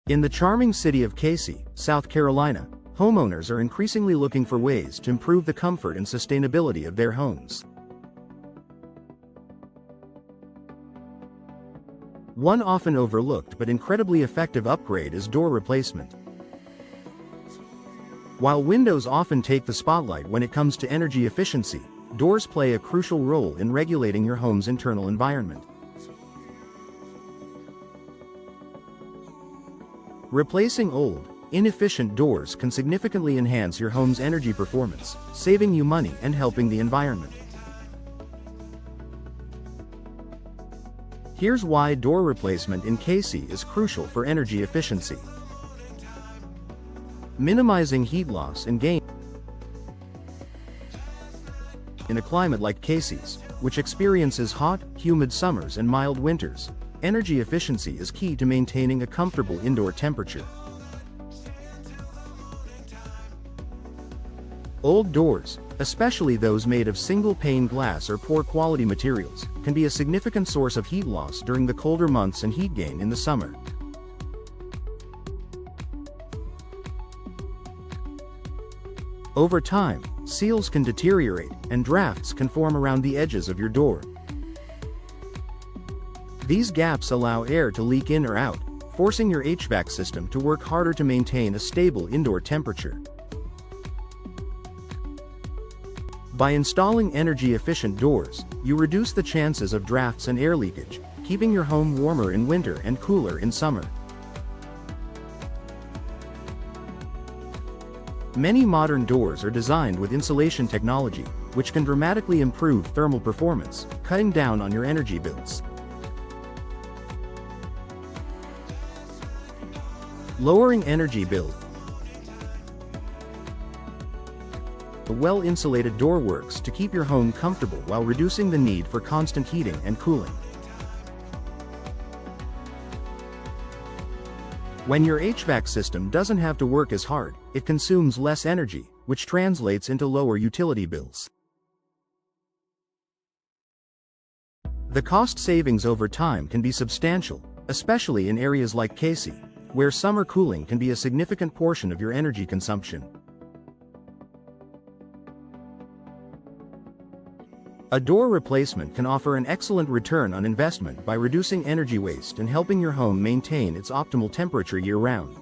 In the charming city of Cayce, South Carolina, homeowners are increasingly looking for ways to improve the comfort and sustainability of their homes. One often overlooked but incredibly effective upgrade is door replacement. While windows often take the spotlight when it comes to energy efficiency, doors play a crucial role in regulating your home's internal environment. Replacing old, inefficient doors can significantly enhance your home's energy performance, saving you money and helping the environment. Here's why door replacement in Cayce is crucial for energy efficiency. Minimizing heat loss and gain. In a climate like Cayce's, which experiences hot, humid summers and mild winters, energy efficiency is key to maintaining a comfortable indoor temperature. Old doors, especially those made of single-pane glass or poor-quality materials, can be a significant source of heat loss during the colder months and heat gain in the summer. Over time, seals can deteriorate, and drafts can form around the edges of your door. These gaps allow air to leak in or out, forcing your HVAC system to work harder to maintain a stable indoor temperature. By installing energy-efficient doors, you reduce the chances of drafts and air leakage, keeping your home warmer in winter and cooler in summer. Many modern doors are designed with insulation technology, which can dramatically improve thermal performance, cutting down on your energy bills. Lowering energy bill. A well-insulated door works to keep your home comfortable while reducing the need for constant heating and cooling. When your HVAC system doesn't have to work as hard, it consumes less energy, which translates into lower utility bills. The cost savings over time can be substantial, especially in areas like Cayce, where summer cooling can be a significant portion of your energy consumption. A door replacement can offer an excellent return on investment by reducing energy waste and helping your home maintain its optimal temperature year-round.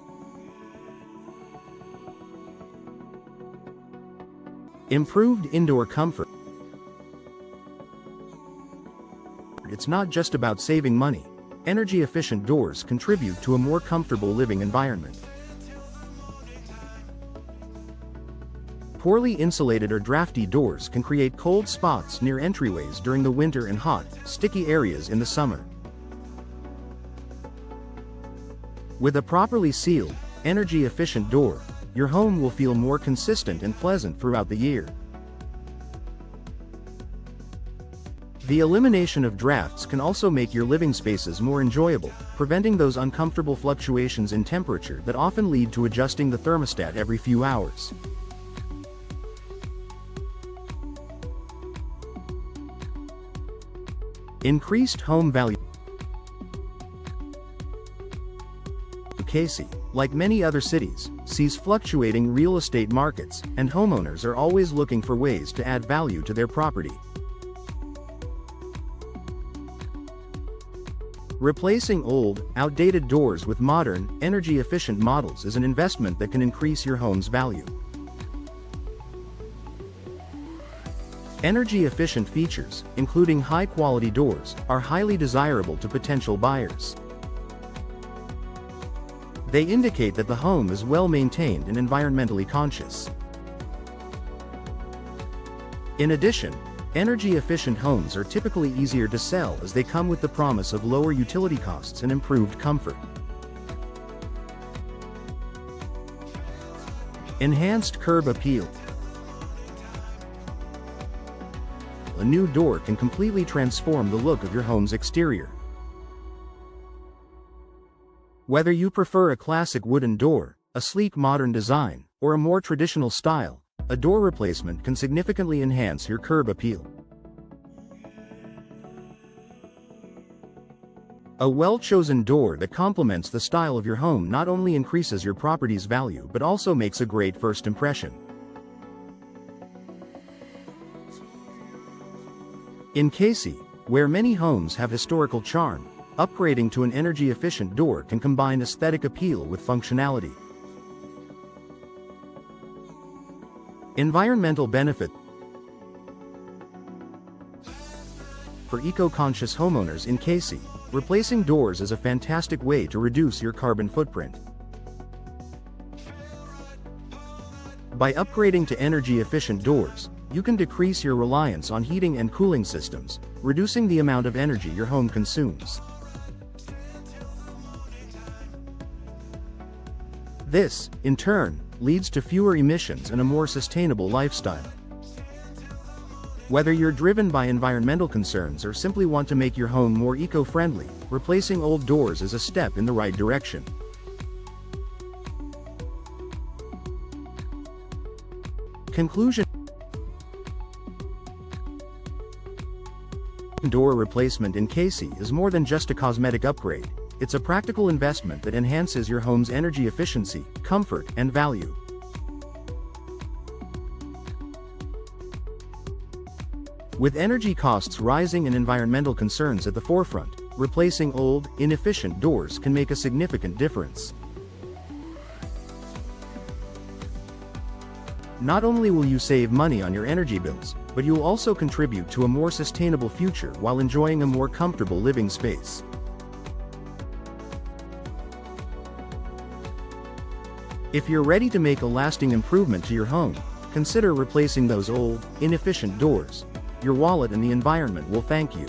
Improved indoor comfort. It's not just about saving money. Energy-efficient doors contribute to a more comfortable living environment. Poorly insulated or drafty doors can create cold spots near entryways during the winter and hot, sticky areas in the summer. With a properly sealed, energy-efficient door, your home will feel more consistent and pleasant throughout the year. The elimination of drafts can also make your living spaces more enjoyable, preventing those uncomfortable fluctuations in temperature that often lead to adjusting the thermostat every few hours. Increased home value. Cayce, like many other cities, sees fluctuating real estate markets, and homeowners are always looking for ways to add value to their property. Replacing old, outdated doors with modern, energy-efficient models is an investment that can increase your home's value. Energy-efficient features, including high-quality doors, are highly desirable to potential buyers. They indicate that the home is well-maintained and environmentally conscious. In addition, energy-efficient homes are typically easier to sell as they come with the promise of lower utility costs and improved comfort. Enhanced curb appeal. A new door can completely transform the look of your home's exterior. Whether you prefer a classic wooden door, a sleek modern design, or a more traditional style, a door replacement can significantly enhance your curb appeal. A well-chosen door that complements the style of your home not only increases your property's value but also makes a great first impression. In Cayce, where many homes have historical charm, upgrading to an energy-efficient door can combine aesthetic appeal with functionality. Environmental benefit. For eco-conscious homeowners in Cayce, replacing doors is a fantastic way to reduce your carbon footprint. By upgrading to energy-efficient doors, you can decrease your reliance on heating and cooling systems, reducing the amount of energy your home consumes. This, in turn, leads to fewer emissions and a more sustainable lifestyle. Whether you're driven by environmental concerns or simply want to make your home more eco-friendly, replacing old doors is a step in the right direction. Conclusion. Door replacement in Cayce is more than just a cosmetic upgrade. It's a practical investment that enhances your home's energy efficiency, comfort, and value. With energy costs rising and environmental concerns at the forefront, replacing old, inefficient doors can make a significant difference. Not only will you save money on your energy bills, but you'll also contribute to a more sustainable future while enjoying a more comfortable living space. If you're ready to make a lasting improvement to your home, consider replacing those old, inefficient doors. Your wallet and the environment will thank you.